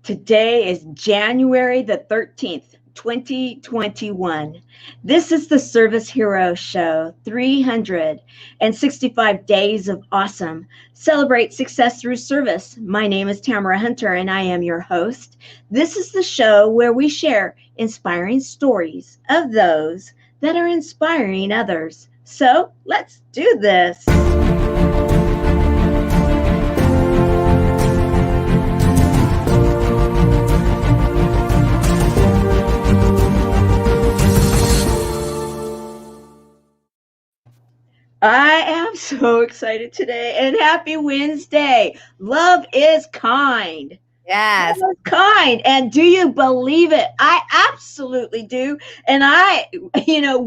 Today is January the 13th, 2021. This is the Service Hero Show, 365 Days of Awesome. Celebrate success through service. My name is Tamara Hunter, and I am your host. This is the show where we share inspiring stories of those that are inspiring others. So let's do this. I am so excited today, and happy Wednesday. Love is kind. Yes. Love is kind. And do you believe it? I absolutely do. And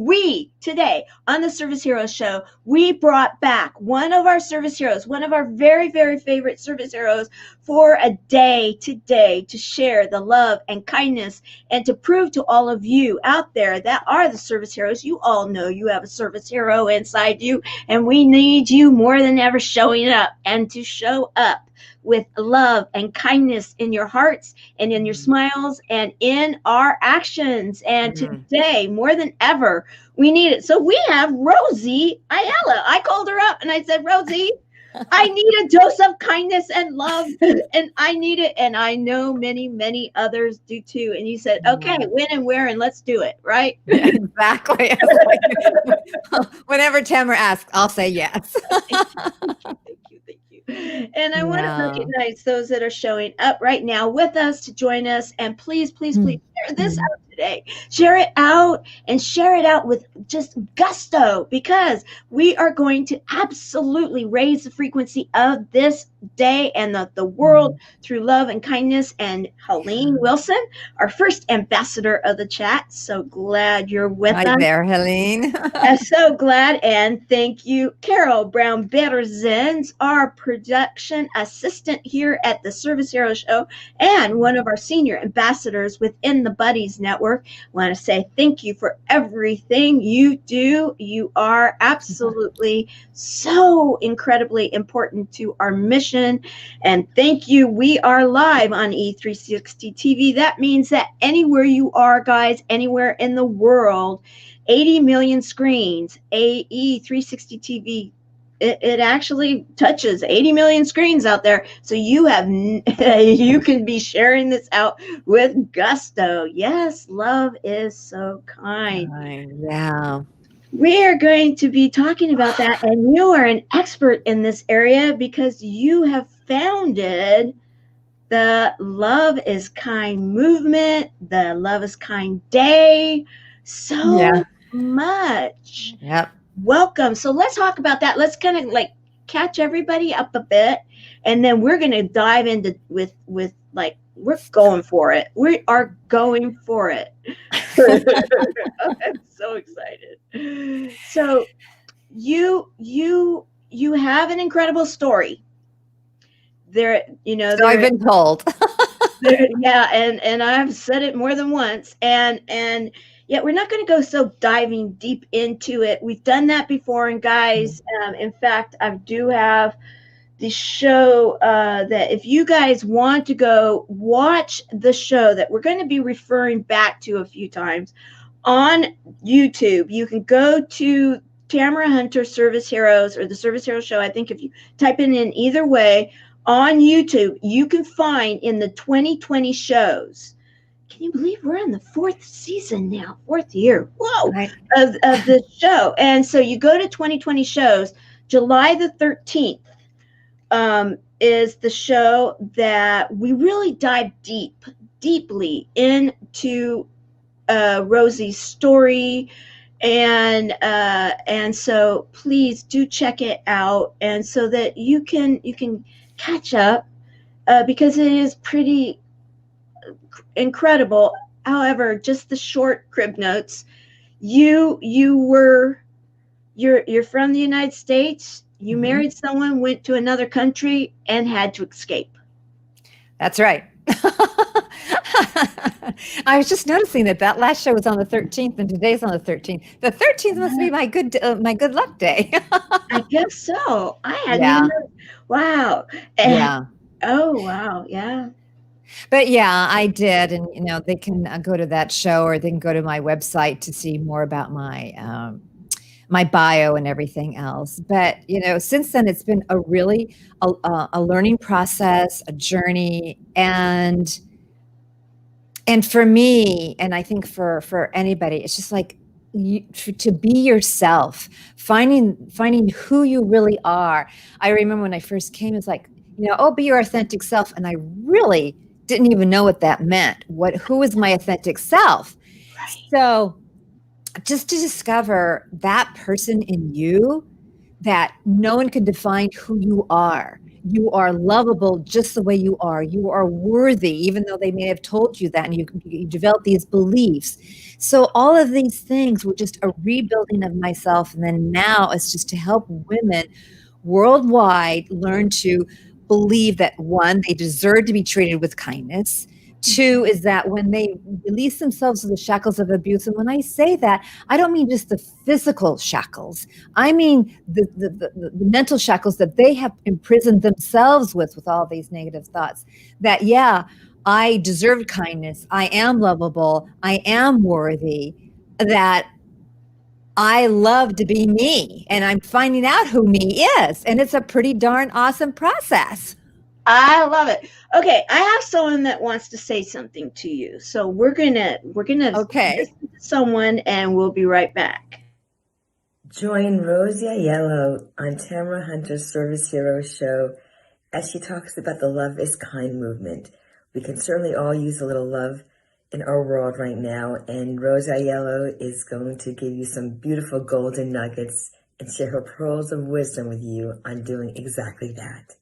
we today on the Service Heroes Show, we brought back one of our service heroes, one of our very, very favorite service heroes for a day today to share the love and kindness and to prove to all of you out there that are the service heroes. You all know you have a service hero inside you, and we need you more than ever showing up and to show up with love and kindness in your hearts and in your smiles and in our actions. And today, more than ever, we need it. So we have Rosie Aiello. I called her up and I said, Rosie, I need a dose of kindness and love, and I need it. And I know many, many others do too. And you said, okay, when and where, and let's do it, right? Exactly. Whenever Tamara asks, I'll say yes. Thank you. And I want to recognize those that are showing up right now with us to join us. And please share this out today. Share it out and share it out with just gusto, because we are going to absolutely raise the frequency of this day and the world through love and kindness. And Helene Wilson, our first ambassador of the chat. So glad you're with us. Hi there, Helene. I'm so glad. And thank you, Carol Brown Betterzins, our production assistant here at the Service Hero Show and one of our senior ambassadors within the Buddies Network. I want to say thank you for everything you do. You are absolutely so incredibly important to our mission. And thank you. We are live on E360 TV. That means that anywhere you are, guys, anywhere in the world, 80 million screens, E360 TV, it actually touches 80 million screens out there. So you can be sharing this out with gusto. Yes, love is so kind. Yeah. We are going to be talking about that, and you are an expert in this area because you have founded the Love is Kind movement, the Love is Kind Day, so much. Yep. Welcome. So let's talk about that. Let's kind of like catch everybody up a bit, and then we're going to dive into with we're going for it. We are going for it. I'm so excited. So you have an incredible story. There, I've been told. And I've said it more than once, and yet we're not going to go so diving deep into it. We've done that before, and guys, in fact, I do have the show that if you guys want to go watch the show that we're going to be referring back to a few times on YouTube, you can go to Tamara Hunter Service Heroes or the Service Hero Show. I think if you type it in either way on YouTube, you can find in the 2020 shows. Can you believe we're in the fourth season now, fourth year? Whoa, right. of the show. And so you go to 2020 shows. July the 13th is the show that we really dive deeply into Rosie's story. And so please do check it out, and so that you can catch up because it is pretty incredible. However, just the short crib notes. You're from the United States. You married someone, went to another country, and had to escape. That's right. I was just noticing that last show was on the 13th and today's on the 13th. The 13th must be my good luck day. I guess so. I hadn't even heard. Wow. Yeah. Oh, wow. Yeah. But yeah, I did, and they can go to that show, or they can go to my website to see more about my bio and everything else. But since then, it's been a learning process, a journey, and for me, and I think for anybody, it's just like to be yourself, finding who you really are. I remember when I first came, it's like, oh, be your authentic self, and I really didn't even know what that meant. Who is my authentic self? Right. So just to discover that person in you, that no one can define who you are. You are lovable just the way you are. You are worthy, even though they may have told you that, and you develop these beliefs. So all of these things were just a rebuilding of myself. And then now it's just to help women worldwide learn to believe that, one, they deserve to be treated with kindness. Two is that when they release themselves from the shackles of abuse, and when I say that, I don't mean just the physical shackles. I mean the mental shackles that they have imprisoned themselves with all these negative thoughts. That, yeah, I deserve kindness. I am lovable. I am worthy. That I love to be me, and I'm finding out who me is, and it's a pretty darn awesome process. I love it. Okay, I have someone that wants to say something to you. So we're gonna Okay. listen to someone, and we'll be right back. Join Rosie Aiello on Tamara Hunter's Service Hero Show as she talks about the Love is Kind movement. We can certainly all use a little love in our world right now, and Rosie Aiello is going to give you some beautiful golden nuggets and share her pearls of wisdom with you on doing exactly that.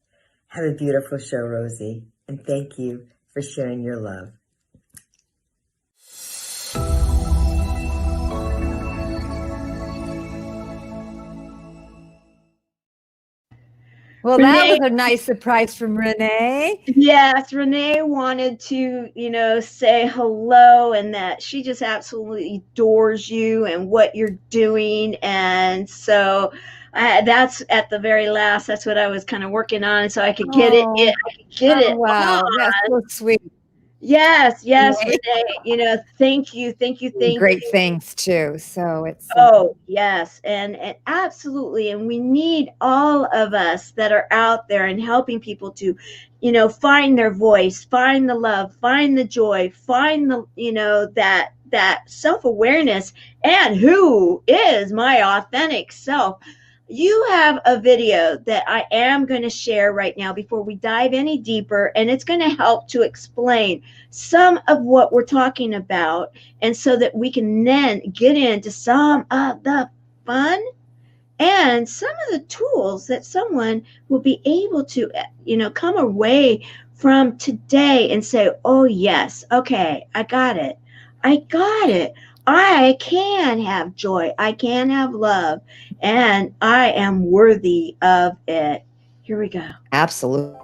Have a beautiful show, Rosie, and thank you for sharing your love. Well, that was a nice surprise from Renee. Yes, Renee wanted to, say hello, and that she just absolutely adores you and what you're doing. And so that's at the very last. That's what I was kind of working on, so I could get it. I could get it. Wow, that's so sweet. Yes, Yeah. Renee. Thank you. Great things too. So it's Oh, yes. And absolutely. And we need all of us that are out there and helping people to, find their voice, find the love, find the joy, find that self-awareness, and who is my authentic self. You have a video that I am going to share right now before we dive any deeper, and it's going to help to explain some of what we're talking about, and so that we can then get into some of the fun and some of the tools that someone will be able to, come away from today and say, oh, yes, okay, I got it. I can have joy. I can have love, and I am worthy of it. Here we go. absolutely.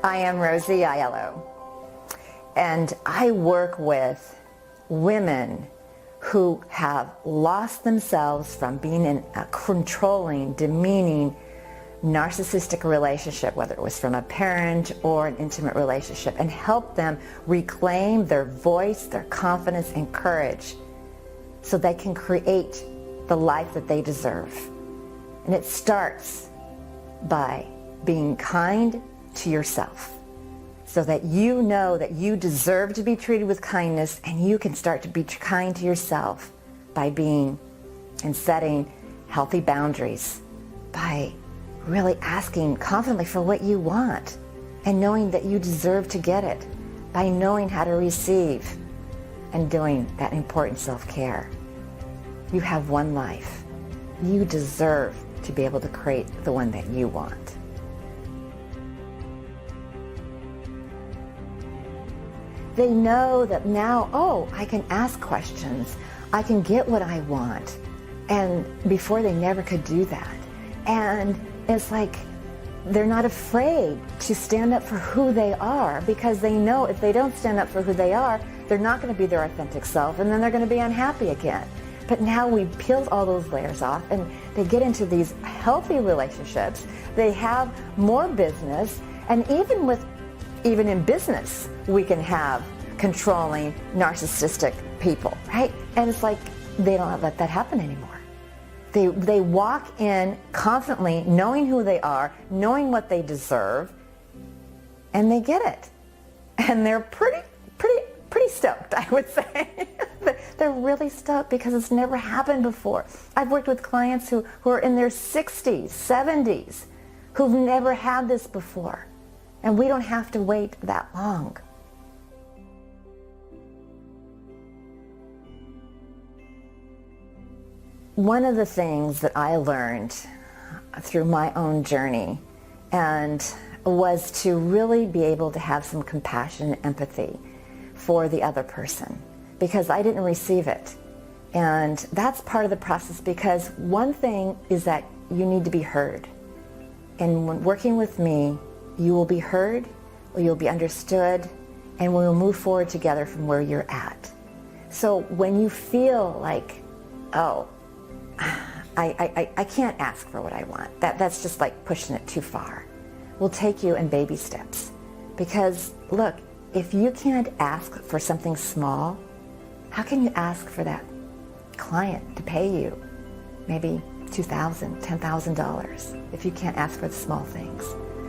I am Rosie Aiello, and I work with women who have lost themselves from being in a controlling, demeaning, narcissistic relationship, whether it was from a parent or an intimate relationship, and help them reclaim their voice, their confidence, and courage so they can create the life that they deserve. And it starts by being kind to yourself, so that you know that you deserve to be treated with kindness, and you can start to be kind to yourself by being and setting healthy boundaries, by really asking confidently for what you want and knowing that you deserve to get it, by knowing how to receive and doing that important self-care. You have one life. You deserve to be able to create the one that you want. They know that now, oh, I can ask questions. I can get what I want. And before, they never could do that. And it's like they're not afraid to stand up for who they are, because they know if they don't stand up for who they are, they're not going to be their authentic self, and then they're going to be unhappy again. But now we've peeled all those layers off, and they get into these healthy relationships. They have more business, and even in business, we can have controlling, narcissistic people, right? And it's like they don't let that happen anymore. They walk in confidently, knowing who they are, knowing what they deserve, and they get it. And they're pretty stoked, I would say. They're really stoked because it's never happened before. I've worked with clients who are in their 60s, 70s, who've never had this before. And we don't have to wait that long. One of the things that I learned through my own journey was to really be able to have some compassion and empathy for the other person, because I didn't receive it. And that's part of the process, because one thing is that you need to be heard. And when working with me, you will be heard, or you'll be understood, and we'll move forward together from where you're at. So when you feel like, oh, I can't ask for what I want, that's just like pushing it too far, we'll take you in baby steps. Because look, if you can't ask for something small, how can you ask for that client to pay you maybe $2,000, $10,000 if you can't ask for the small things?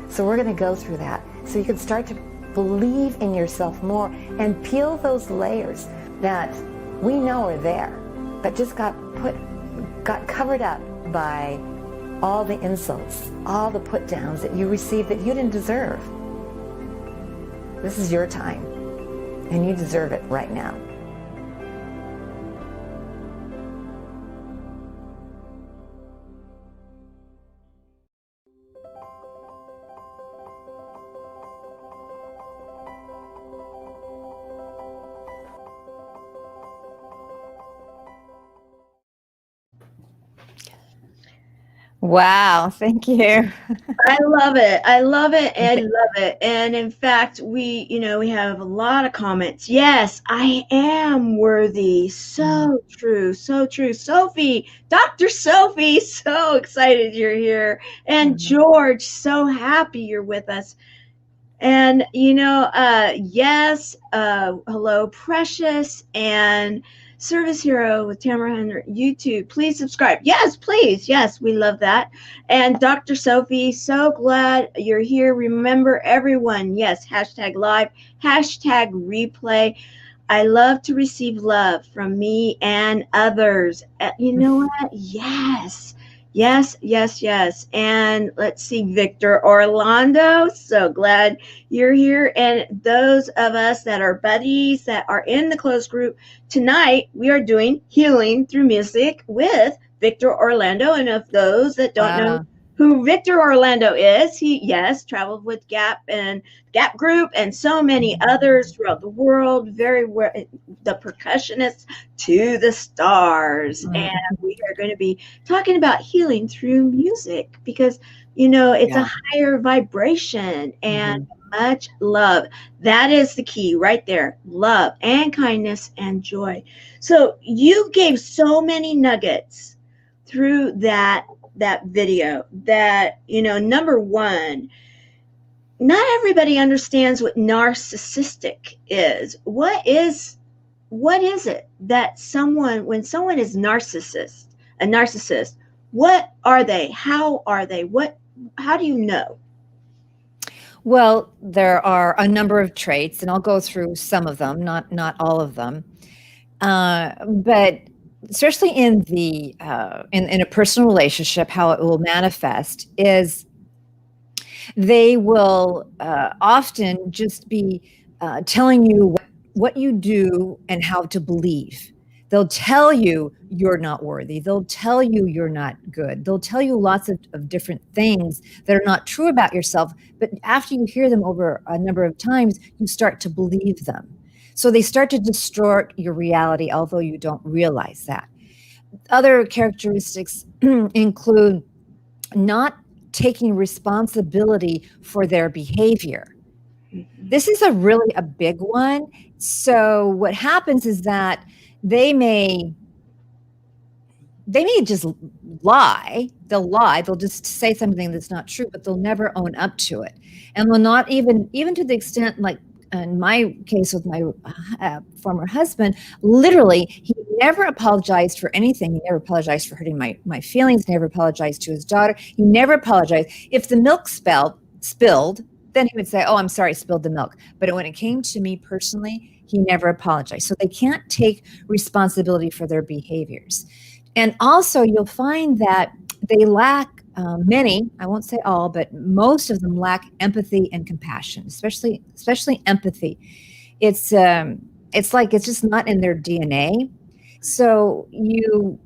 So we're going to go through that so you can start to believe in yourself more and peel those layers that we know are there, but just got covered up by all the insults, all the put downs that you received that you didn't deserve. This is your time, and you deserve it right now. Wow, thank you. I love it. I love it and love it. And in fact, we have a lot of comments. Yes, I am worthy. So true. So true. Sophie, Dr. Sophie, so excited you're here. And George, so happy you're with us. And, yes, hello, Precious, and Service Hero with Tamara Hunter, YouTube. Please subscribe. Yes, please. Yes, we love that. And Dr. Sophie, so glad you're here. Remember, everyone, yes, #live, #replay. I love to receive love from me and others. You know what? Yes. Yes, yes, yes. And let's see, Victor Orlando, so glad you're here. And those of us that are buddies that are in the closed group, tonight we are doing Healing Through Music with Victor Orlando. And of those that don't know who Victor Orlando is, he, yes, traveled with Gap and Gap Group and so many others throughout the world, the percussionist to the stars. And we are going to be talking about healing through music because, it's a higher vibration and much love. That is the key right there. Love and kindness and joy. So you gave so many nuggets through that video that, number one, not everybody understands what narcissistic is. What is it that when someone is a narcissist, what are they? How are they? How do you know? Well, there are a number of traits, and I'll go through some of them, not all of them. But especially in the in a personal relationship, how it will manifest is they will often just be telling you what you do and how to believe. They'll tell you you're not worthy. They'll tell you you're not good. They'll tell you lots of different things that are not true about yourself. But after you hear them over a number of times, you start to believe them. So they start to distort your reality, although you don't realize that. Other characteristics include not taking responsibility for their behavior. This is really a big one. So what happens is that they may they may just lie. They'll lie. They'll just say something that's not true, but they'll never own up to it. And they'll not even to the extent, like in my case with my former husband, literally, he never apologized for anything. He never apologized for hurting my feelings, never apologized to his daughter. He never apologized. If the milk spilled, then he would say, oh, I'm sorry, I spilled the milk. But when it came to me personally, he never apologized. So they can't take responsibility for their behaviors. And also, you'll find that they lack many, I won't say all, but most of them lack empathy and compassion, especially empathy. It's like it's just not in their DNA. So you're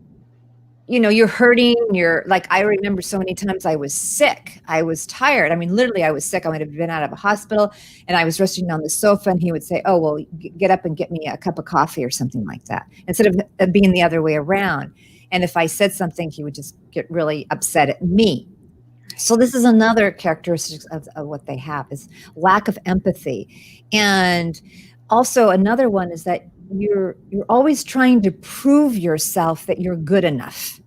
hurting. You're like, I remember so many times I was sick. I was tired. I mean, literally, I was sick. I might have been out of a hospital, and I was resting on the sofa, and he would say, "Oh, well, get up and get me a cup of coffee," or something like that, instead of being the other way around. And if I said something, he would just get really upset at me. So this is another characteristic of what they have, is lack of empathy. And also another one is that you're always trying to prove yourself that you're good enough.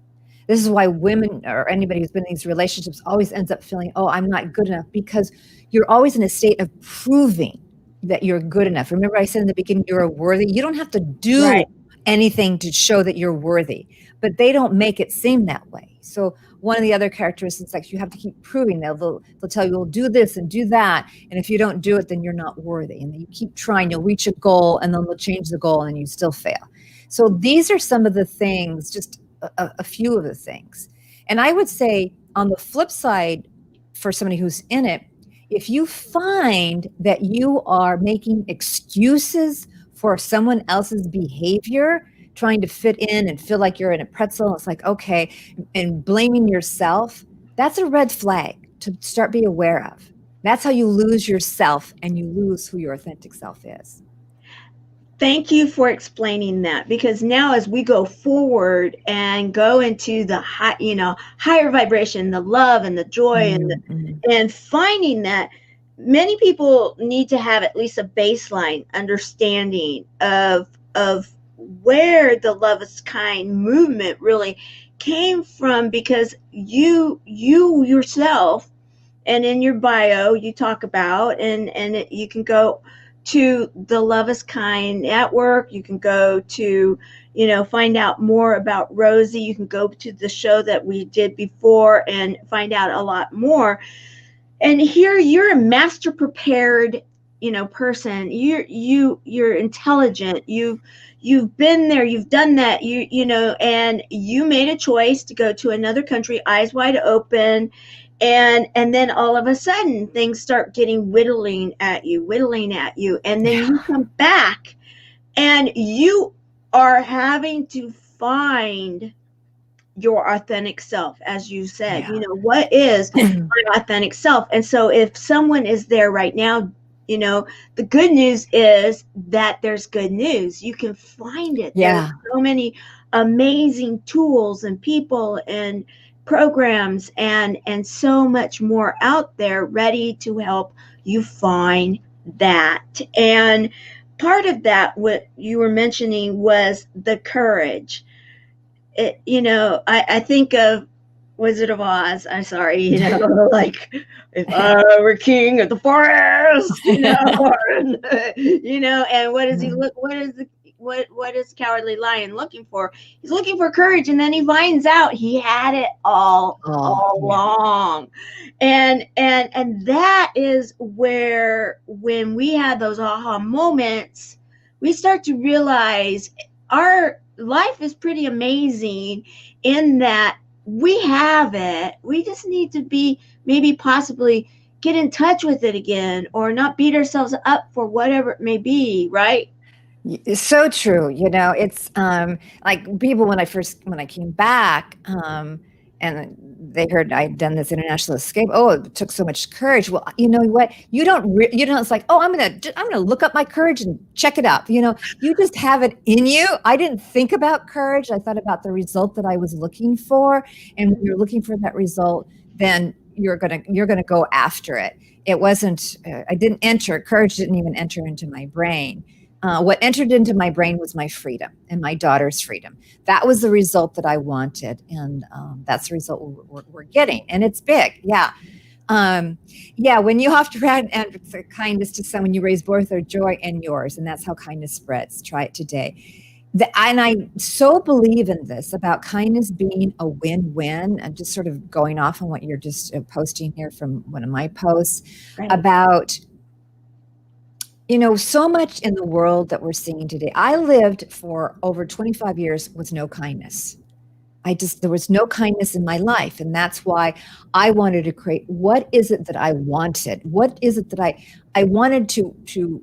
This is why women or anybody who's been in these relationships always ends up feeling, oh, I'm not good enough, because you're always in a state of proving that you're good enough. Remember I said in the beginning, you're worthy. You don't have to do anything to show that you're worthy, but they don't make it seem that way. So one of the other characteristics, like, you have to keep proving. They'll tell you, we'll do this and do that, and if you don't do it, then you're not worthy. And then you keep trying, you'll reach a goal, and then they'll change the goal, and you still fail. So these are some of the things, just a few of the things. And I would say, on the flip side, for somebody who's in it, if you find that you are making excuses for someone else's behavior, trying to fit in and feel like you're in a pretzel, it's like, okay, and blaming yourself, that's a red flag to start be aware of. That's how you lose yourself, and you lose who your authentic self is. Thank you for explaining that, because now as we go forward and go into the higher vibration, the love and the joy, and finding that many people need to have at least a baseline understanding of where the love is kind movement really came from, because you yourself, and in your bio you talk about, and you can go to the Love is Kind network. You can go to, find out more about Rosie. You can go to the show that we did before and find out a lot more. And here you're a master prepared, person. You're intelligent. You've been there. You've done that. And you made a choice to go to another country, eyes wide open. And then all of a sudden things start getting whittling at you. And then you come back and you are having to find your authentic self, as you said. What is my authentic self? And so if someone is there right now, the good news is that there's good news. You can find it. There's so many amazing tools and people and programs and so much more out there ready to help you find that. And part of that, what you were mentioning, was the courage. I think of Wizard of Oz. I'm sorry, like, if I were king of the forest, and what does he look? What is Cowardly Lion looking for? He's looking for courage, and then he finds out he had it all along. And that is where, when we had those aha moments, we start to realize our life is pretty amazing, in that we have it. We just need to maybe possibly get in touch with it again, or not beat ourselves up for whatever it may be, right? It's so true. It's like people, when I came back, and they heard I'd done this international escape. Oh, it took so much courage. Well, you know what? It's like, oh, I'm gonna look up my courage and check it out. You just have it in you. I didn't think about courage. I thought about the result that I was looking for, and when you're looking for that result, then you're gonna go after it. It wasn't. Courage didn't even enter into my brain. what entered into my brain was my freedom and my daughter's freedom. That was the result that I wanted. And that's the result we're getting. And it's big. Yeah. Yeah, when you offer kindness to someone, you raise both their joy and yours. And that's how kindness spreads. Try it today. And I so believe in this about kindness being a win-win. I'm just sort of going off on what you're just posting here from one of my posts about, so much in the world that we're seeing today. I lived for over 25 years with no kindness. There was no kindness in my life. And that's why I wanted to create, what is it that I wanted? What is it that I wanted to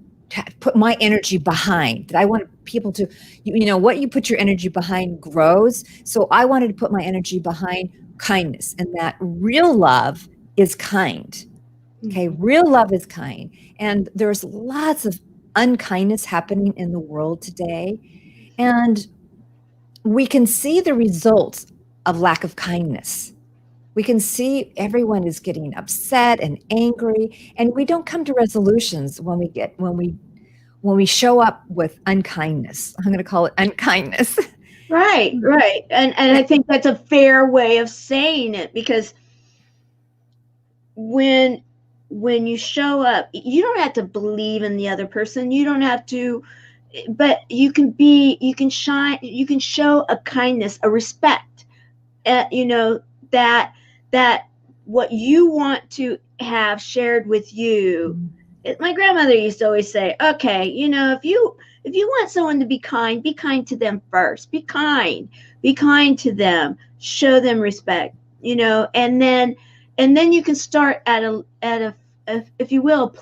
put my energy behind, that I wanted people to, what you put your energy behind grows. So I wanted to put my energy behind kindness, and that real love is kind. Okay. Real love is kind. And there's lots of unkindness happening in the world today. And we can see the results of lack of kindness. We can see everyone is getting upset and angry, and we don't come to resolutions when we show up with unkindness. I'm going to call it unkindness. Right. And I think that's a fair way of saying it, because when you show up, you don't have to believe in the other person. You don't have to, but you can show a kindness, a respect, that what you want to have shared with you. My grandmother used to always say, okay, if you want someone to be kind to them first. Be kind to them, show them respect, and then you can start at a if you will,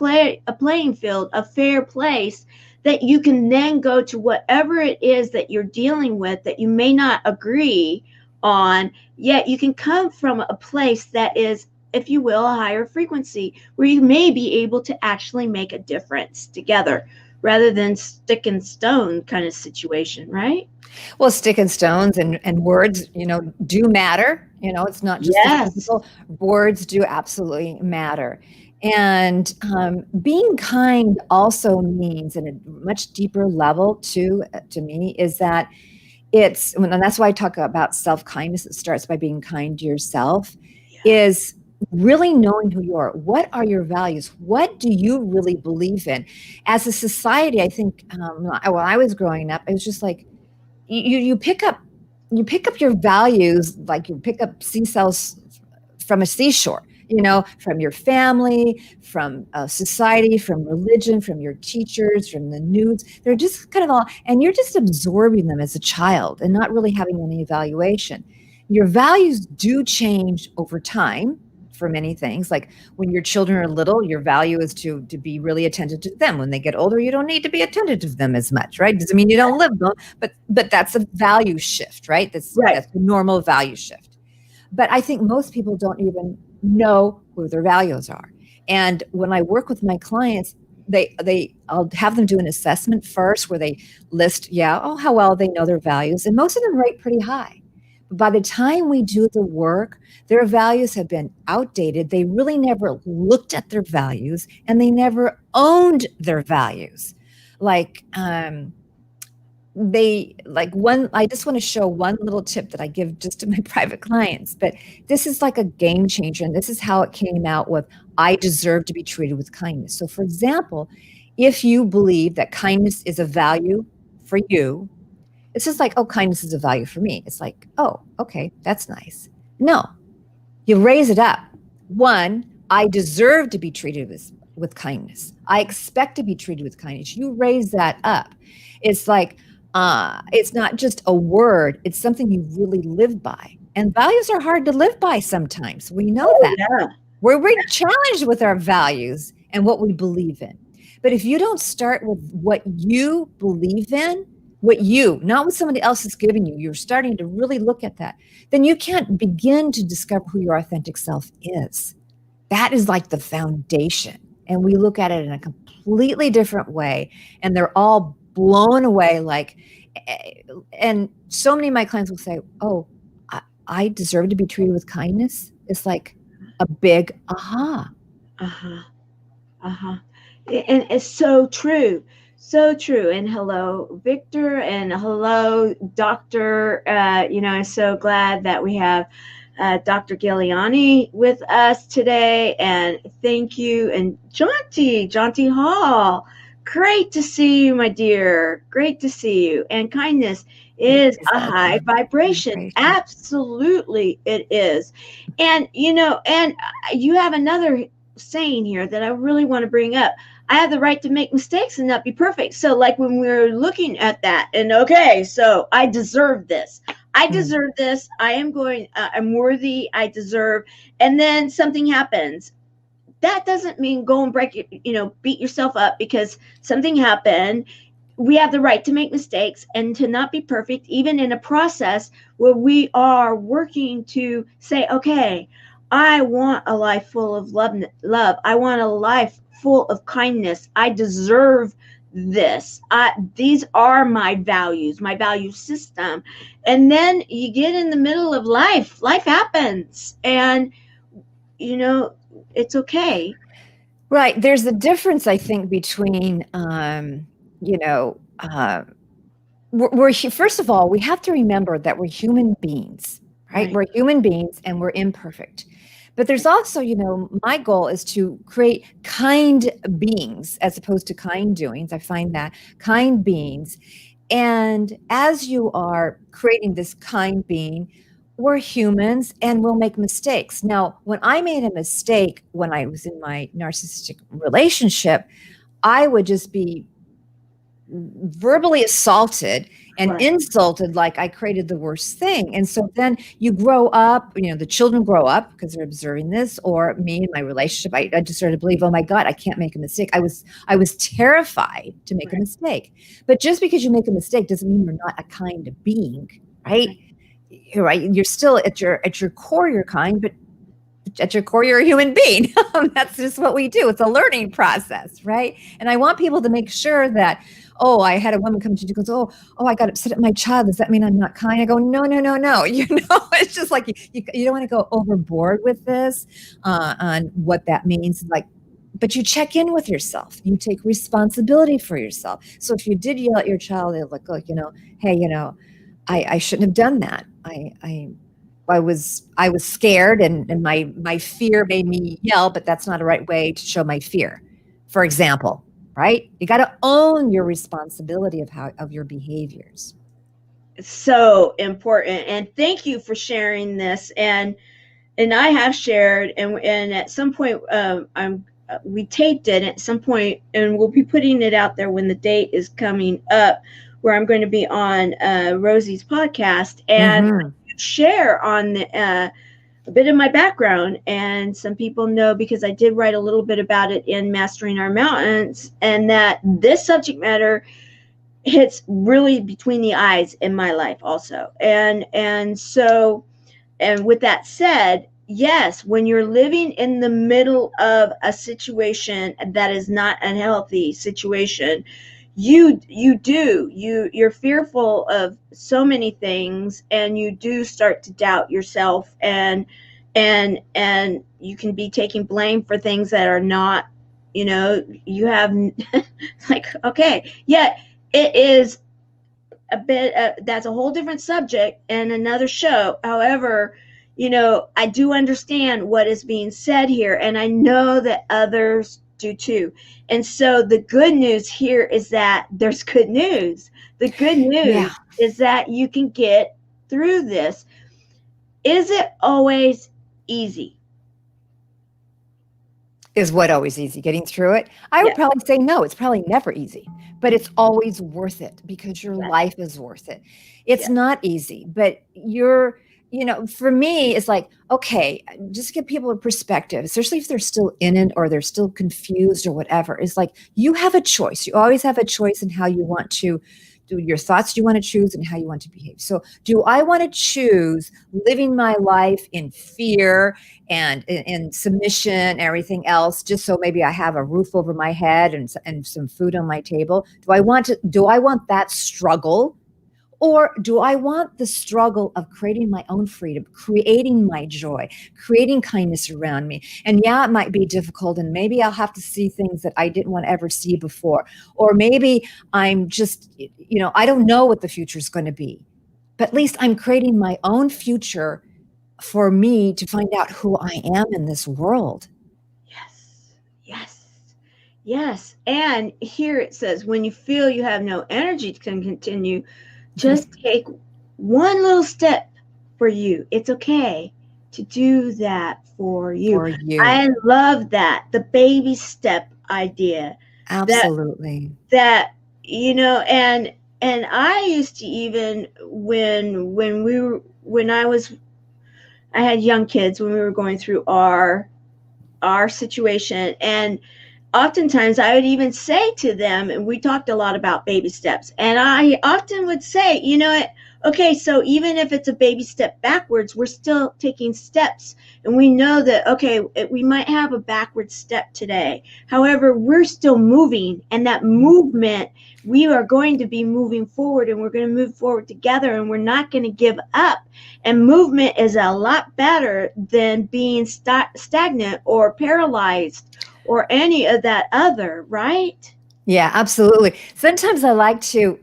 a playing field, a fair place, that you can then go to whatever it is that you're dealing with that you may not agree on, yet you can come from a place that is, if you will, a higher frequency, where you may be able to actually make a difference together, rather than stick and stone kind of situation, right? Well, stick and stones and words, do matter. It's not just physical. Words do absolutely matter. And being kind also means, in a much deeper level to me, is that and that's why I talk about self-kindness. It starts by being kind to yourself, is really knowing who you are. What are your values? What do you really believe in? As a society, I think when I was growing up, it was just like you pick up your values like you pick up seashells from a seashore. From your family, from society, from religion, from your teachers, from the news. They're just kind of all, and you're just absorbing them as a child and not really having any evaluation. Your values do change over time for many things. Like when your children are little, your value is to be really attentive to them. When they get older, you don't need to be attentive to them as much, right? Doesn't mean you don't live them, but that's a value shift, right? That's a normal value shift. But I think most people don't even know who their values are. And when I work with my clients, I'll have them do an assessment first where they list, how well they know their values. And most of them rate pretty high. But by the time we do the work, their values have been outdated. They really never looked at their values, and they never owned their values. I just want to show one little tip that I give just to my private clients, but this is like a game changer. And this is how it came out with, I deserve to be treated with kindness. So for example, if you believe that kindness is a value for you, it's just like, oh, kindness is a value for me. It's like, oh, okay, that's nice. No, you raise it up. 1, I deserve to be treated with kindness. I expect to be treated with kindness. You raise that up. It's like, it's not just a word, it's something you really live by. And values are hard to live by sometimes. We know that. Yeah. We're challenged with our values and what we believe in. But if you don't start with what you believe in, not what somebody else is giving you, you're starting to really look at that, then you can't begin to discover who your authentic self is. That is like the foundation. And we look at it in a completely different way. And they're all blown away, and so many of my clients will say, oh, I deserve to be treated with kindness. It's like a big aha. And it's so true. So true. And hello, Victor, and hello, Doctor. I'm so glad that we have Dr. Giuliani with us today. And thank you. And Jaunty Hall, great to see you, my dear. Great to see you. And kindness is It's a a high vibration. vibration. Absolutely, it is. And, you have another saying here that I really want to bring up. I have the right to make mistakes and not be perfect. So, like when we're looking at that, and okay, so I deserve this. I deserve this. I'm worthy. I deserve. And then something happens. That doesn't mean go and beat yourself up because something happened. We have the right to make mistakes and to not be perfect, even in a process where we are working to say, okay, I want a life full of love. I want a life full of kindness. I deserve this. These are my values, my value system. And then you get in the middle of life. Life happens, and you know it's okay. Right. There's a difference, I think, between, first of all, we have to remember that we're human beings, right? Right. We're human beings and we're imperfect. But there's also, my goal is to create kind beings as opposed to kind doings. I find that kind beings. And as you are creating this kind being, we're humans and we'll make mistakes. Now, when I made a mistake when I was in my narcissistic relationship, I would just be verbally assaulted and Right. insulted like I created the worst thing. And so then you grow up, the children grow up because they're observing this, or me in my relationship, I just started to believe, oh my God, I can't make a mistake. I was terrified to make a Right. mistake. But just because you make a mistake doesn't mean you're not a kind of being, right? You're still at your core, you're kind, but at your core, you're a human being. That's just what we do. It's a learning process, right? And I want people to make sure that, oh, I had a woman come to me, goes, oh, I got upset at my child. Does that mean I'm not kind? I go, no, no, no, no. It's just like you don't want to go overboard with this on what that means. Like, but you check in with yourself. You take responsibility for yourself. So if you did yell at your child, they're like, hey, I shouldn't have done that. I was scared, and my fear made me yell, but that's not a right way to show my fear. For example, right? You got to own your responsibility of your behaviors. So important, and thank you for sharing this. And I have shared, and at some point, we taped it at some point, and we'll be putting it out there when the date is coming up, where I'm going to be on Rosie's podcast and share on a bit of my background. And some people know, because I did write a little bit about it in Mastering Our Mountains, and that this subject matter hits really between the eyes in my life also. And with that said, yes, when you're living in the middle of a situation that is not a healthy situation, you're fearful of so many things, and you do start to doubt yourself, and you can be taking blame for things that are not, you have like, okay, yeah, it is a bit, that's a whole different subject and another show. However, I do understand what is being said here, and I know that others do too. And so the good news here is that there's good news. The good news is that you can get through this. Is it always easy? Is what always easy, getting through it? I would probably say no, it's probably never easy, but it's always worth it because your life is worth it. It's not easy, but for me, it's like, okay, just give people a perspective, especially if they're still in it or they're still confused or whatever. It's like, you have a choice. You always have a choice in how you want to do your thoughts, you want to choose, and how you want to behave. So do I want to choose living my life in fear and in submission, everything else, just so maybe I have a roof over my head and some food on my table? Do I want that struggle? Or do I want the struggle of creating my own freedom, creating my joy, creating kindness around me? And yeah, it might be difficult, and maybe I'll have to see things that I didn't want to ever see before. Or maybe I'm just, I don't know what the future is going to be, but at least I'm creating my own future for me to find out who I am in this world. Yes. Yes. Yes. And here it says, when you feel you have no energy to continue, just take one little step for you. It's okay to do that for you. For you. I love that. The baby step idea. Absolutely. That and I used to, even when I had young kids, when we were going through our situation, and oftentimes I would even say to them, and we talked a lot about baby steps, and I often would say, okay, so even if it's a baby step backwards, we're still taking steps. And we know that, okay, we might have a backward step today. However, we're still moving, and that movement, we are going to be moving forward, and we're going to move forward together, and we're not going to give up. And movement is a lot better than being stagnant or paralyzed or any of that other, right? Yeah, absolutely. Sometimes I like to,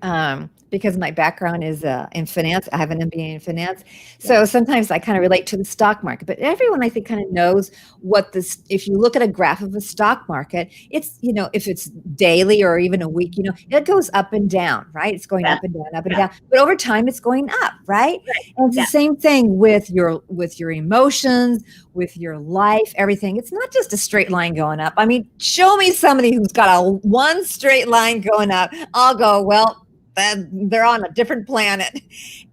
because my background is in finance, I have an MBA in finance. So sometimes I kind of relate to the stock market, but everyone I think kind of knows what this, if you look at a graph of a stock market, it's, if it's daily or even a week, it goes up and down, right? It's going up and down, up and down, but over time it's going up, right? And it's the same thing with your emotions, with your life, everything. It's not just a straight line going up. I mean, show me somebody who's got one straight line going up. I'll go, well, they're on a different planet.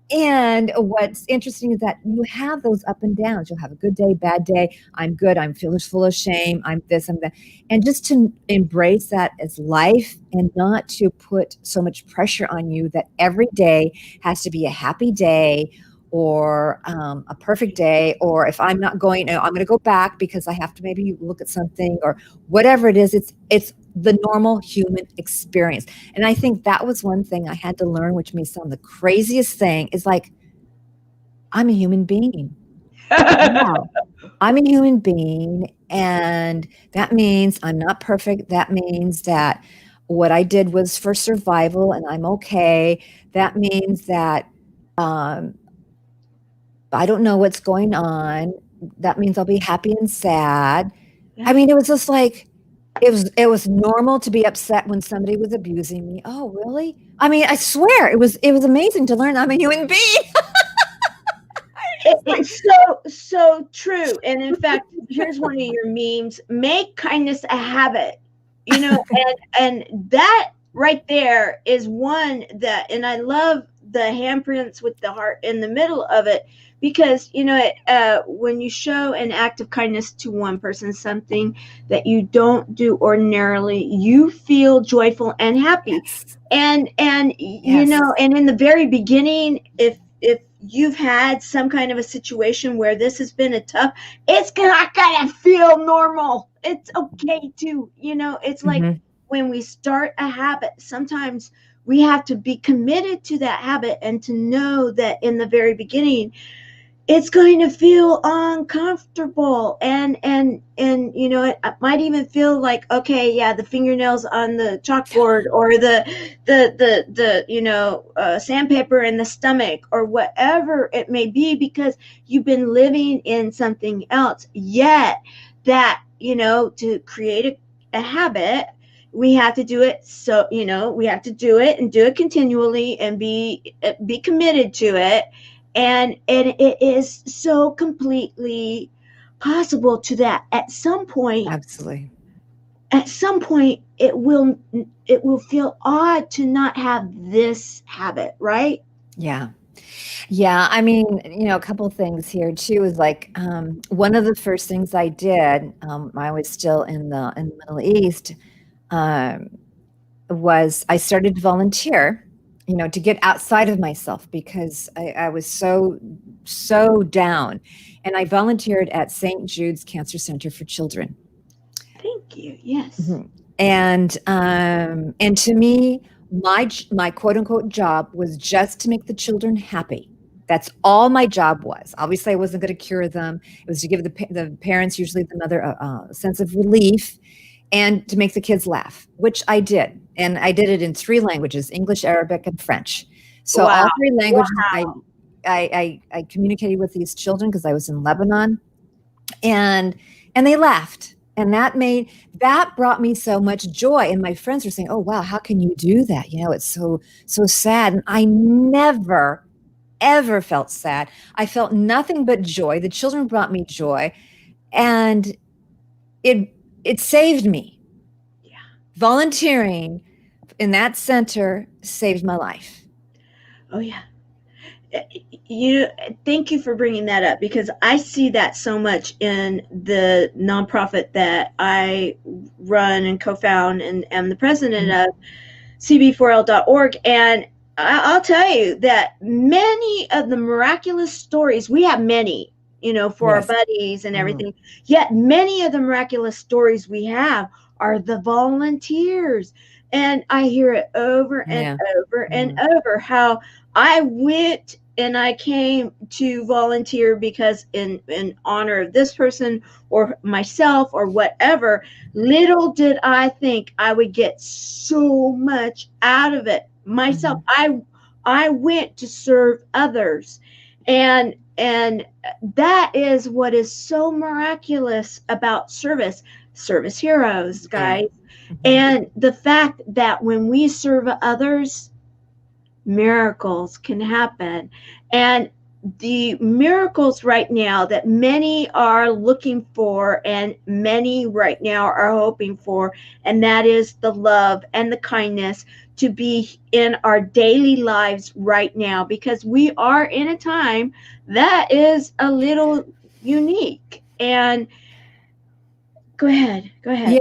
And what's interesting is that you have those up and downs. You'll have a good day, bad day. I'm good. I'm feeling full of shame. I'm this, I'm that. And just to embrace that as life and not to put so much pressure on you that every day has to be a happy day or a perfect day, or if I'm not going, I'm going to go back because I have to maybe look at something or whatever it is. It's the normal human experience. And I think that was one thing I had to learn, which may sound the craziest thing, is like, I'm a human being. Wow. I'm a human being. And that means I'm not perfect. That means that what I did was for survival and I'm okay. That means that, I don't know what's going on. That means I'll be happy and sad. I mean, it was just like, it was normal to be upset when somebody was abusing me. Oh, really? I mean, I swear it was amazing to learn I'm a human being. It's so true. And in fact, here's one of your memes: make kindness a habit. And that right there is one that, and I love the handprints with the heart in the middle of it, because when you show an act of kindness to one person, something that you don't do ordinarily, you feel joyful and happy. Yes. And and in the very beginning, if you've had some kind of a situation where this has been it's not gonna feel normal. It's okay to, it's like when we start a habit, sometimes we have to be committed to that habit and to know that in the very beginning, it's going to feel uncomfortable, and it might even feel like, okay, yeah, the fingernails on the chalkboard, or the sandpaper in the stomach, or whatever it may be, because you've been living in something else. Yet that, to create a habit, we have to do it. So, we have to do it and do it continually and be committed to it. And it is so completely possible to that at some point. Absolutely. At some point, it will feel odd to not have this habit, right? Yeah. Yeah. I mean, a couple of things here too is like, one of the first things I did, I was still in the Middle East, was I started to volunteer, to get outside of myself, because I was so down. And I volunteered at St. Jude's Cancer Center for Children. Thank you. Yes. And to me, my quote unquote job was just to make the children happy. That's all my job was. Obviously, I wasn't going to cure them. It was to give the parents, usually the mother, a sense of relief, and to make the kids laugh, which I did. And I did it in 3 languages: English, Arabic, and French. So Wow. all 3 languages, Wow. I communicated with these children because I was in Lebanon, and they laughed. And that brought me so much joy. And my friends were saying, "Oh, wow, how can you do that? You know, it's so sad." And I never, ever felt sad. I felt nothing but joy. The children brought me joy, and it saved me. Yeah. Volunteering in that center saved my life. Oh yeah. Thank you for bringing that up, because I see that so much in the nonprofit that I run and co-found and am the president of, cb4l.org. And I'll tell you that many of the miraculous stories, we have many, for our buddies and everything, yet many of the miraculous stories we have are the volunteers. And I hear it over and over and over, how I went and I came to volunteer because in honor of this person or myself or whatever. Little did I think I would get so much out of it myself. I went to serve others, and that is what is so miraculous about service heroes, guys. And the fact that when we serve others, miracles can happen. And the miracles right now that many are looking for and many right now are hoping for, and that is the love and the kindness to be in our daily lives right now, because we are in a time that is a little unique. And go ahead. Yeah,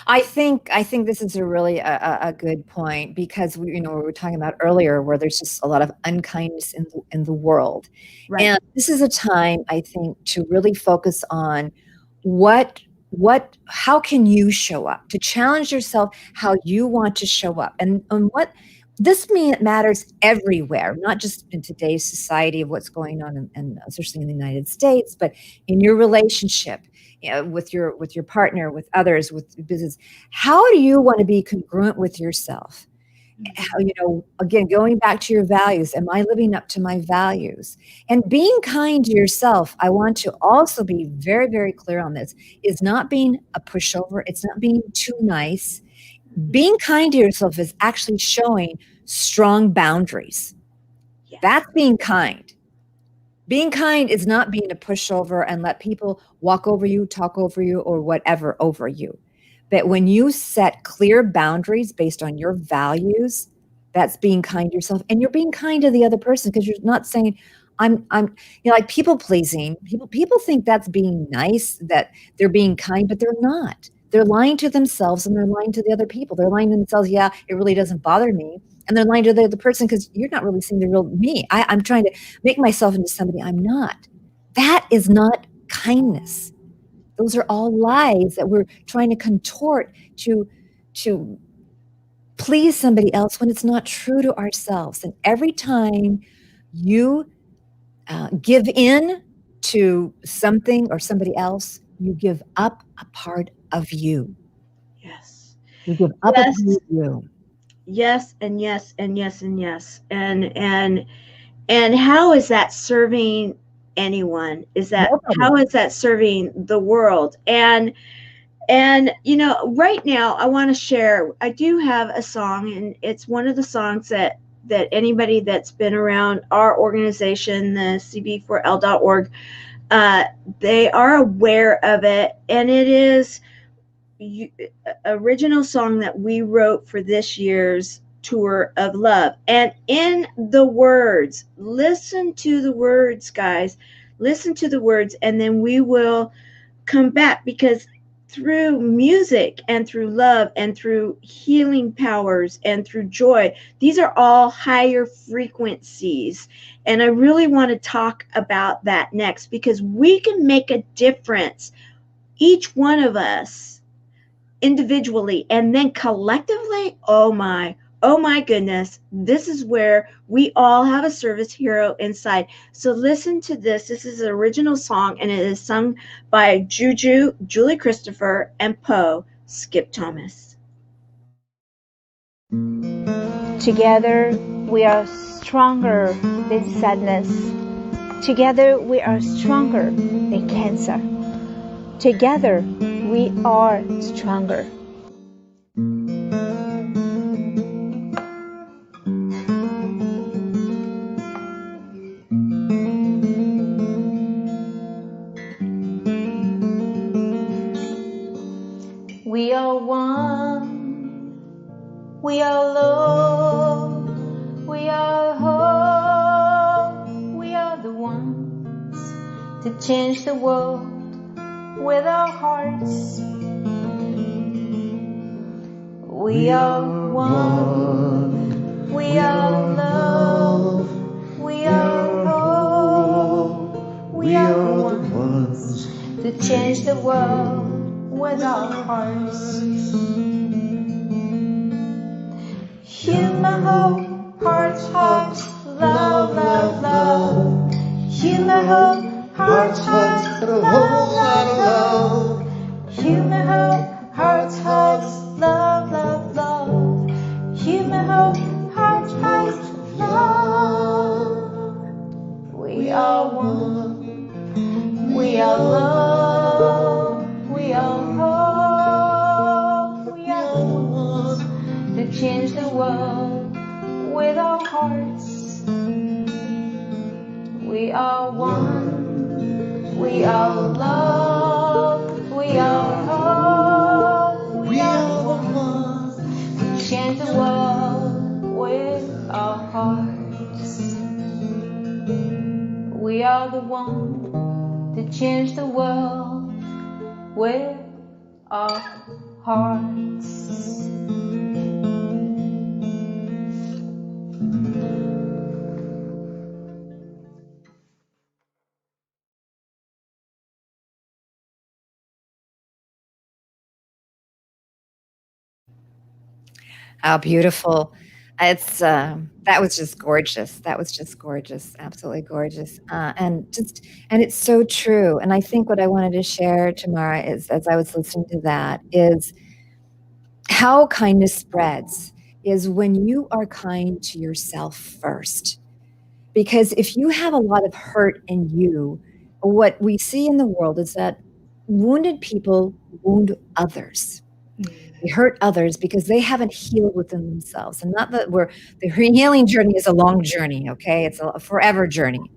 I think this is a really a good point, because we were talking about earlier where there's just a lot of unkindness in the world. Right. And this is a time, I think, to really focus on how can you show up, to challenge yourself how you want to show up, and what this matters everywhere, not just in today's society of what's going on, and especially in the United States, but in your relationship, with your partner, with others, with business. How do you want to be congruent with yourself? How, again, going back to your values, am I living up to my values? And being kind to yourself, I want to also be very, very clear on this, is not being a pushover. It's not being too nice. Being kind to yourself is actually showing strong boundaries. Yes. That's being kind. Being kind is not being a pushover and let people walk over you, talk over you, or whatever over you. But when you set clear boundaries based on your values, that's being kind to yourself, and you're being kind to the other person, because you're not saying, I'm like people pleasing. People think that's being nice, that they're being kind, but they're not. They're lying to themselves, and they're lying to the other people. They're lying to themselves. Yeah, it really doesn't bother me. And they're lying to the other person, because you're not really seeing the real me. I'm trying to make myself into somebody I'm not. That is not kindness. Those are all lies that we're trying to contort to please somebody else, when it's not true to ourselves. And every time you give in to something or somebody else, you give up a part of you. Yes. You give up a part of you. Yes, and yes, and yes, and yes. And how is that serving anyone? How is that serving the world? And right now I want to share, I do have a song, and it's one of the songs that anybody that's been around our organization, the cb4l.org, they are aware of it. And it is original song that we wrote for this year's tour of love. And in the words, listen to the words, guys, listen to the words, and then we will come back, because through music and through love and through healing powers and through joy, these are all higher frequencies. And I really want to talk about that next, because we can make a difference, each one of us individually, and then collectively, oh my, oh my goodness, this is where we all have a service hero inside. So listen to this. This is an original song, and it is sung by Juju, Julie Christopher, and Poe, Skip Thomas. Together we are stronger than sadness. Together we are stronger than cancer. Together we are stronger. We are one. We are love. We are hope. We are the ones to change the world with our hearts. We are one. We are love. We are hope. We are the ones to change the world with our hearts. Human hope, hearts, hearts, love, love, love. Human hope, hearts, hearts, love, love, love. Human hope, hearts, hearts, love, love, love. Human hope, hearts, hearts, love. We are one. We are love. We are hope. We are the ones to change the world with our hearts. We are one. We are love. We are hope. We are the ones to change the world with our hearts. We are the ones to change the world with our hearts. How beautiful. It's that was just gorgeous. That was just gorgeous. Absolutely gorgeous. And it's so true. And I think what I wanted to share, Tamara, is as I was listening to that, is how kindness spreads is when you are kind to yourself first. Because if you have a lot of hurt in you, what we see in the world is that wounded people wound others. They hurt others because they haven't healed within themselves. And not that the healing journey is a long journey, okay? It's a forever journey.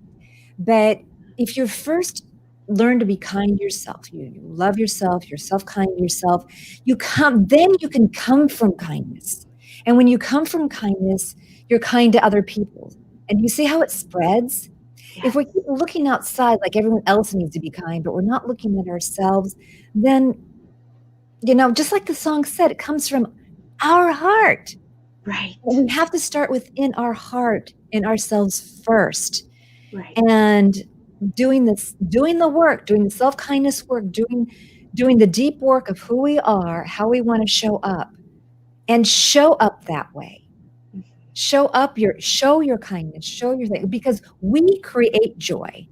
But if you first learn to be kind to yourself, you love yourself, you're self-kind to yourself, then you can come from kindness. And when you come from kindness, you're kind to other people. And you see how it spreads? Yes. If we keep looking outside like everyone else needs to be kind, but we're not looking at ourselves, then just like the song said, it comes from our heart. Right. And we have to start within our heart and ourselves first. Right. And doing the work, doing the self-kindness work, doing the deep work of who we are, how we want to show up, and show up that way. Show your kindness, show your thing, because we create joy.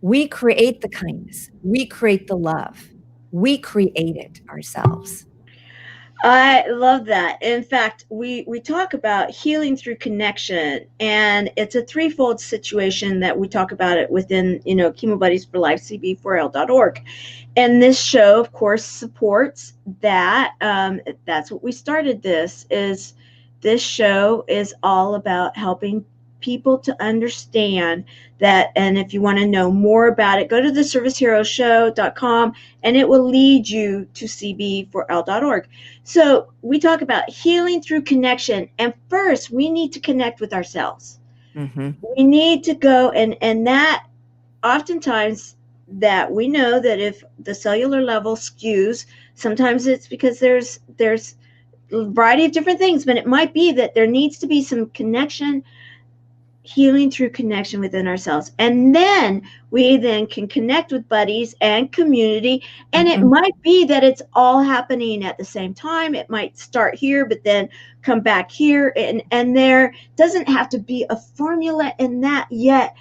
We create the kindness. We create the love. We create it ourselves. I love that. In fact, we talk about healing through connection, and it's a threefold situation that we talk about it within, Chemo Buddies for Life, cb4l.org. And this show, of course, supports that. That's what we started this show is all about helping people to understand that. And if you want to know more about it, go to theserviceheroshow.com and it will lead you to cb4l.org. So we talk about healing through connection. And first, we need to connect with ourselves. Mm-hmm. We need to go, and that oftentimes that we know that if the cellular level skews, sometimes it's because there's a variety of different things, but it might be that there needs to be some connection, healing through connection within ourselves. And then we then can connect with buddies and community. And it might be that it's all happening at the same time. It might start here, but then come back here. And there doesn't have to be a formula in that yet.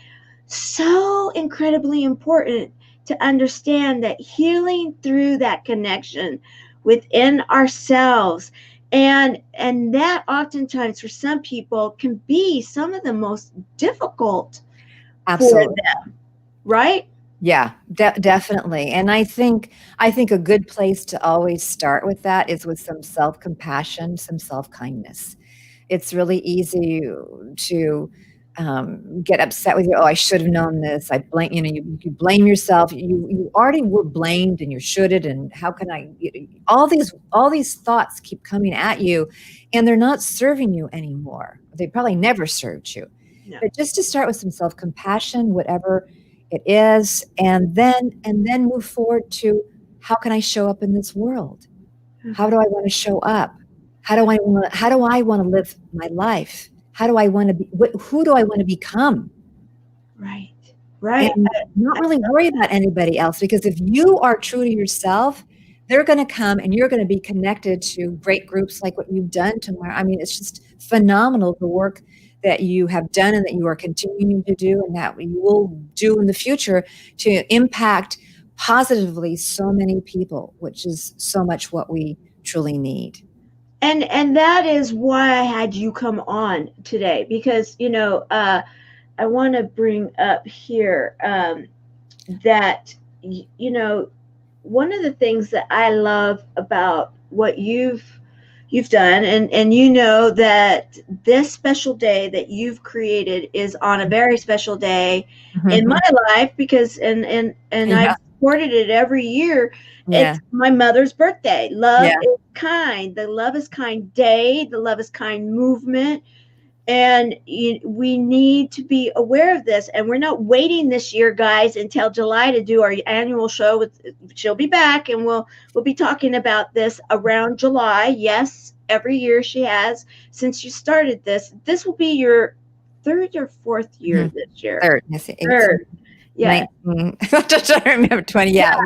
So incredibly important to understand that healing through that connection within ourselves, and that oftentimes for some people can be some of the most difficult Absolutely. for them, right? Yeah, definitely. And I think a good place to always start with that is with some self-compassion, some self-kindness. It's really easy to get upset with you. Oh, I should have known this. I blame, you blame yourself. You already were blamed, and you shouldn't. And how can I? All these thoughts keep coming at you, and they're not serving you anymore. They probably never served you. No. But just to start with some self-compassion, whatever it is, and then move forward to, how can I show up in this world? How do I want to show up? How do I want to live my life? How do I want to be? Who do I want to become? Right. And not really worry about anybody else, because if you are true to yourself, they're going to come and you're going to be connected to great groups like what you've done, Tamara. I mean, it's just phenomenal, the work that you have done and that you are continuing to do, and that you will do in the future to impact positively so many people, which is so much what we truly need. And that is why I had you come on today, because I want to bring up here that one of the things that I love about what you've done, and that this special day that you've created is on a very special day in my life, because and I've supported it every year. It's my mother's birthday. Love is kind. The Love is Kind Day, the Love is Kind movement. And we need to be aware of this. And we're not waiting this year, guys, until July to do our annual show. She'll be back, and we'll be talking about this around July. Yes, every year she has since you started this. This will be your third or fourth year this year. Third. Yeah. I don't remember 20. Yeah,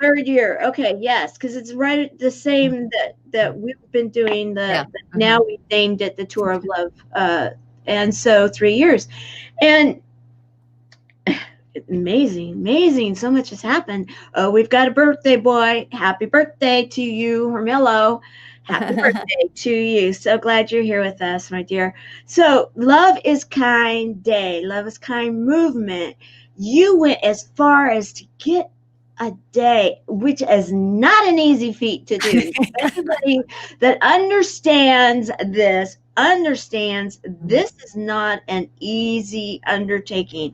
third year. Okay, yes, because it's right at the same that we've been doing now we've named it the Tour of Love, and so 3 years, and amazing. So much has happened. Oh, we've got a birthday boy. Happy birthday to you, Hermelo. Happy birthday to you. So glad you're here with us, my dear. So Love is Kind Day, Love is Kind movement. You went as far as to get a day, which is not an easy feat to do. Anybody that understands this is not an easy undertaking.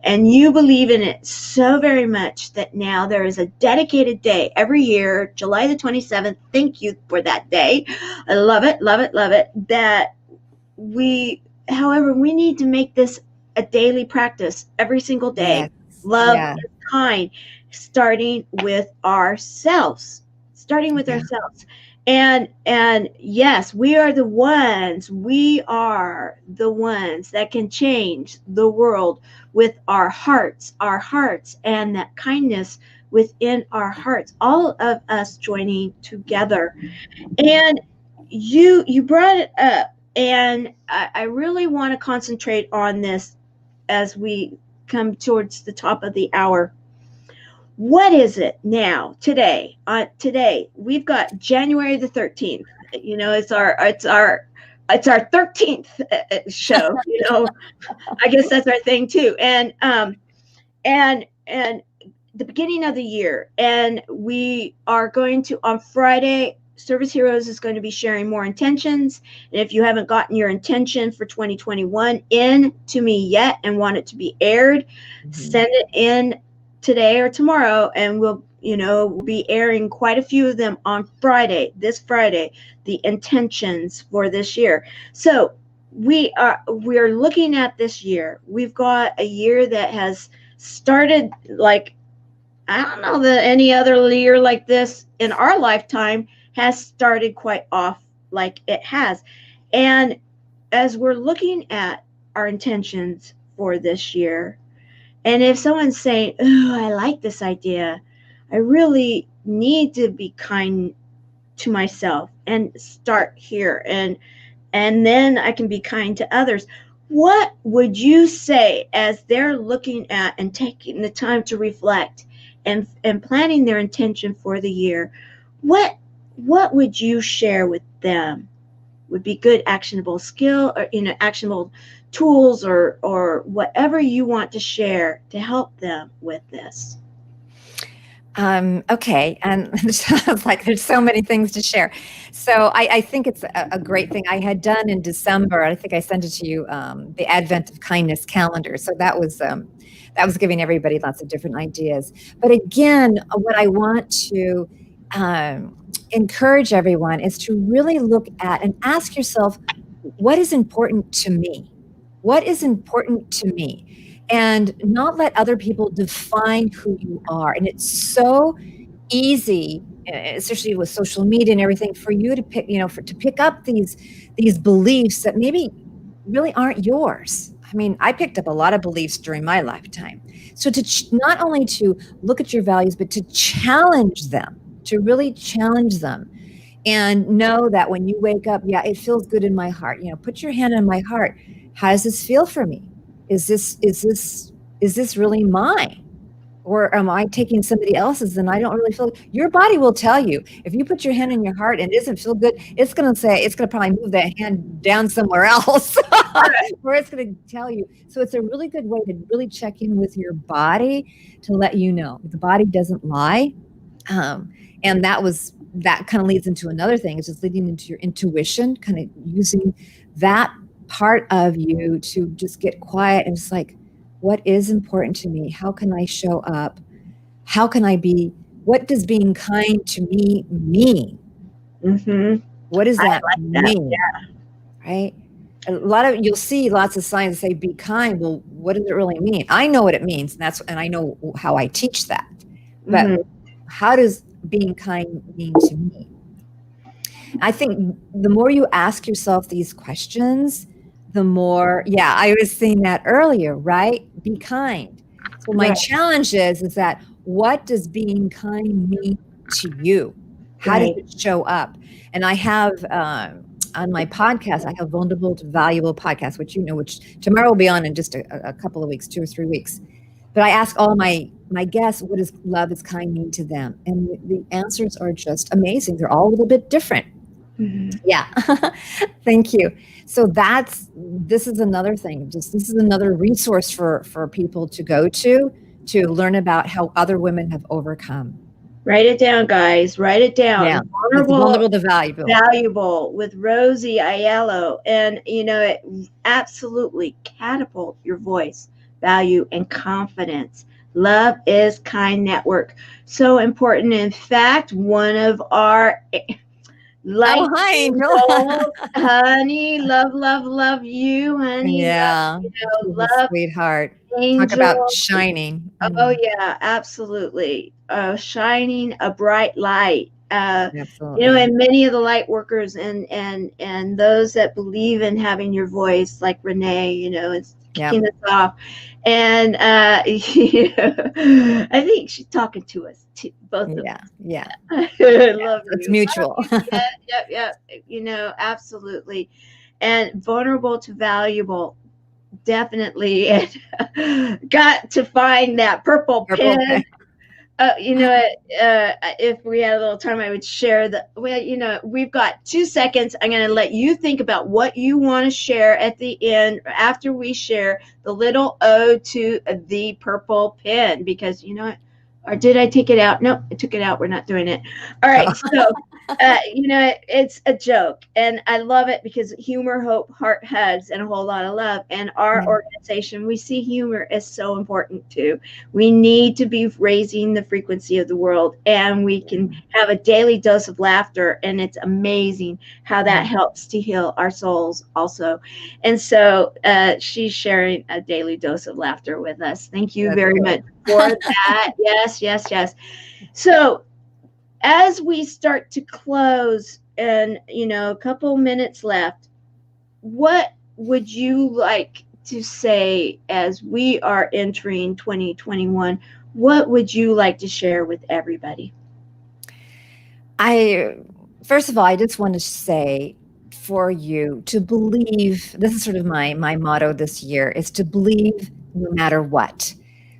And you believe in it so very much that now there is a dedicated day every year, July the 27th. Thank you for that day. I love it. That however, we need to make this a daily practice every single day. Yes. Love is kind, starting with ourselves. And yes, we are the ones that can change the world with our hearts and that kindness within our hearts, all of us joining together. And you brought it up, and I really want to concentrate on this as we come towards the top of the hour. What is it now, today? Today we've got January the 13th. It's our 13th show. I guess that's our thing too. And the beginning of the year, and we are going to, on Friday, Service Heroes is going to be sharing more intentions. And if you haven't gotten your intention for 2021 in to me yet and want it to be aired, send it in today or tomorrow, and we'll be airing quite a few of them on this Friday, the intentions for this year. So we are looking at this year. We've got a year that has started like, I don't know that any other year like this in our lifetime has started quite off like it has. And as we're looking at our intentions for this year. And if someone's saying, "Oh, I like this idea. I really need to be kind to myself and start here, and then I can be kind to others." What would you say as they're looking at and taking the time to reflect and planning their intention for the year? What would you share with them? Would be good actionable skill, or actionable tools, or whatever you want to share to help them with this. Okay, and it sounds like there's so many things to share. So I think it's a great thing. I had done in December, I think I sent it to you, the Advent of Kindness calendar. So that was giving everybody lots of different ideas. But again, what I want to encourage everyone is to really look at and ask yourself, what is important to me? What is important to me? And not let other people define who you are. And it's so easy, especially with social media and everything, for you to pick, to pick up these beliefs that maybe really aren't yours. I mean, I picked up a lot of beliefs during my lifetime. So not only to look at your values, but to challenge them, to really challenge them, and know that when you wake up, yeah, it feels good in my heart. Put your hand on my heart. How does this feel for me? Is this really mine? Or am I taking somebody else's and I don't really feel? Your body will tell you. If you put your hand in your heart and it doesn't feel good, it's going to probably move that hand down somewhere else, or it's going to tell you. So it's a really good way to really check in with your body to let you know the body doesn't lie. And that kind of leads into another thing. It's just leading into your intuition, kind of using that part of you to just get quiet and just like, what is important to me? How can I show up? How can I be? What does being kind to me mean? Mm-hmm. What does that like mean? Yeah. Right? You'll see lots of signs that say be kind. Well, what does it really mean? I know what it means, and I know how I teach that. But how does being kind mean to me? I think the more you ask yourself these questions, the more, I was saying that earlier, right? Be kind. So my challenge is that what does being kind mean to you? How does it show up? And I have on my podcast, I have Vulnerable to Valuable podcast, which Tamara will be on in just a couple of weeks, 2 or 3 weeks. But I ask all my guests, what does love is kind mean to them? And the answers are just amazing. They're all a little bit different. Mm-hmm. Yeah. Thank you. So this is another thing. This is another resource for people to go to learn about how other women have overcome. Write it down, guys. Write it down. Yeah. Vulnerable to valuable. Valuable with Rosie Aiello. And, it absolutely catapult your voice, value, and confidence. Love is Kind Network. So important. In fact, one of our honey, love you, honey. Yeah, love, sweetheart. Angel. Talk about shining. Oh yeah, absolutely. Shining a bright light. Absolutely. And many of the light workers and those that believe in having your voice, like Renee, it's kicking us off. And I think she's talking to us too, both of us. Yeah. I love you. It's mutual. Yep. Absolutely. And vulnerable to valuable. Definitely. Got to find that purple pen. If we had a little time, I would share we've got 2 seconds. I'm going to let you think about what you want to share at the end after we share the little ode to the purple pen, because or did I take it out? No, I took it out. We're not doing it. All right. So, it's a joke, and I love it because humor, hope, heart hugs, and a whole lot of love. And our organization, we see humor as so important too. We need to be raising the frequency of the world, and we can have a daily dose of laughter. And it's amazing how that helps to heal our souls also. And so she's sharing a daily dose of laughter with us. Thank you very much for that. Yes. So as we start to close and, a couple minutes left, what would you like to say as we are entering 2021? What would you like to share with everybody? First of all, I just want to say for you to believe, this is sort of my motto this year, is to believe no matter what.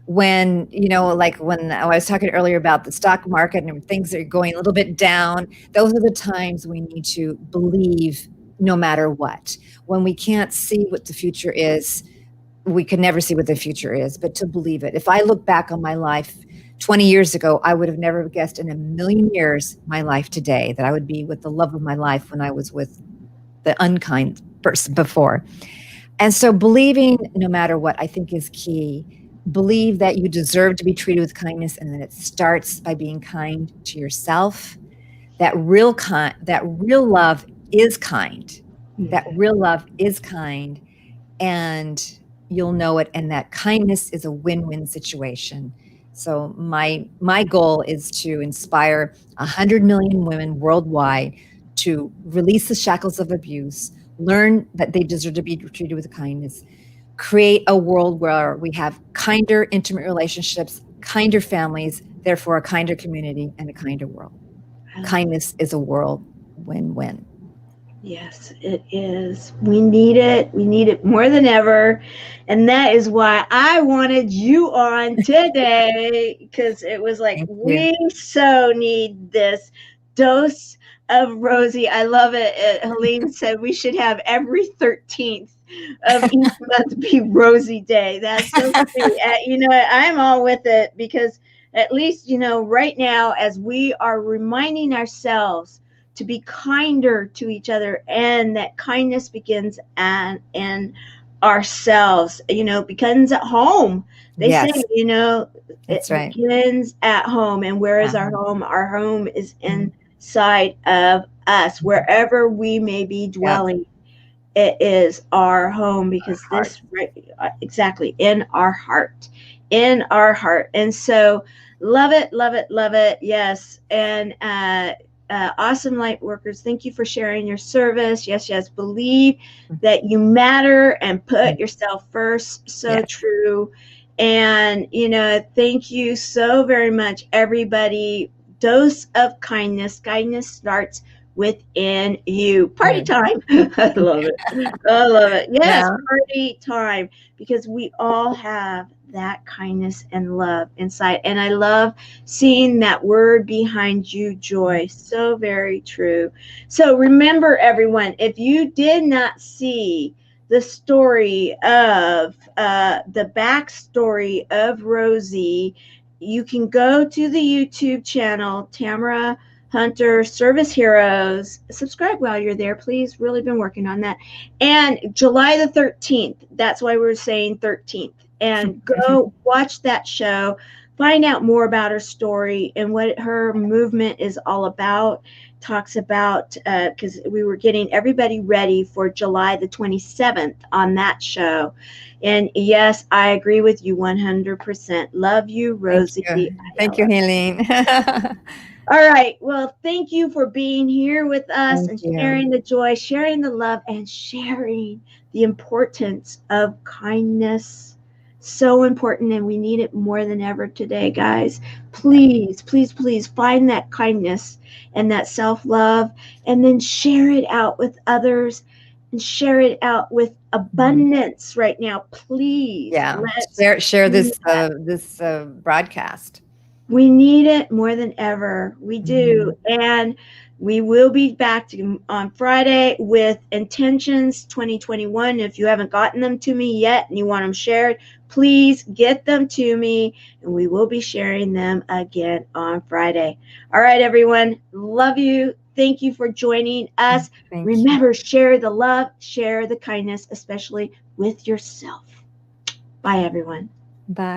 When, like when I was talking earlier about the stock market and things that are going a little bit down, those are the times we need to believe no matter what. When we can't see what the future is, we can never see what the future is, but to believe it. If I look back on my life 20 years ago, I would have never guessed in a million years my life today that I would be with the love of my life when I was with the unkind person before. And so believing no matter what, I think, is key. Believe that you deserve to be treated with kindness, and that it starts by being kind to yourself. That real love is kind. That real love is kind, and you'll know it. And that kindness is a win-win situation. So my goal is to inspire 100 million women worldwide to release the shackles of abuse, learn that they deserve to be treated with kindness, create a world where we have kinder, intimate relationships, kinder families, therefore a kinder community and a kinder world. Kindness is a world win-win. Yes, it is. We need it. We need it more than ever. And that is why I wanted you on today, because it was like, we so need this dose of Rosie. I love it. Helene said we should have every 13th of each month be Rosie Day. That's so sweet. I'm all with it, because at least, right now, as we are reminding ourselves to be kinder to each other, and that kindness begins in ourselves, begins at home. They say, That's it right. begins at home. And where is our home? Our home is inside of us, wherever we may be dwelling. It is our home, because this, right, exactly, in our heart. And so love it, love it, love it. Yes. And awesome light workers, thank you for sharing your service. Yes, believe that you matter and put yourself first. So true. And thank you so very much, everybody. Dose of kindness starts within you. Party time. I love it. Yes, party time, because we all have that kindness and love inside. And I love seeing that word behind you, joy. So very true. So remember, everyone, if you did not see the story of the backstory of Rosie, you can go to the YouTube channel, Tamara Hunter Service Heroes. Subscribe while you're there, please. Really been working on that. And July the 13th, that's why we're saying 13th. And go watch that show. Find out more about her story and what her movement is all about. Talks about, because we were getting everybody ready for July the 27th on that show. And yes, I agree with you 100%. Love you, Rosie. Thank you, Helene. All right. Well, thank you for being here with us and sharing the joy, sharing the love, and sharing the importance of kindness. So important, and we need it more than ever today, guys. Please, please, please find that kindness and that self-love, and then share it out with others, and share it out with abundance right now. Please. Yeah. Share this broadcast. We need it more than ever. We do. And we will be back on Friday with Intentions 2021. If you haven't gotten them to me yet and you want them shared, please get them to me, and we will be sharing them again on Friday. All right, everyone. Love you. Thank you for joining us. Remember, share the love, share the kindness, especially with yourself. Bye, everyone. Bye.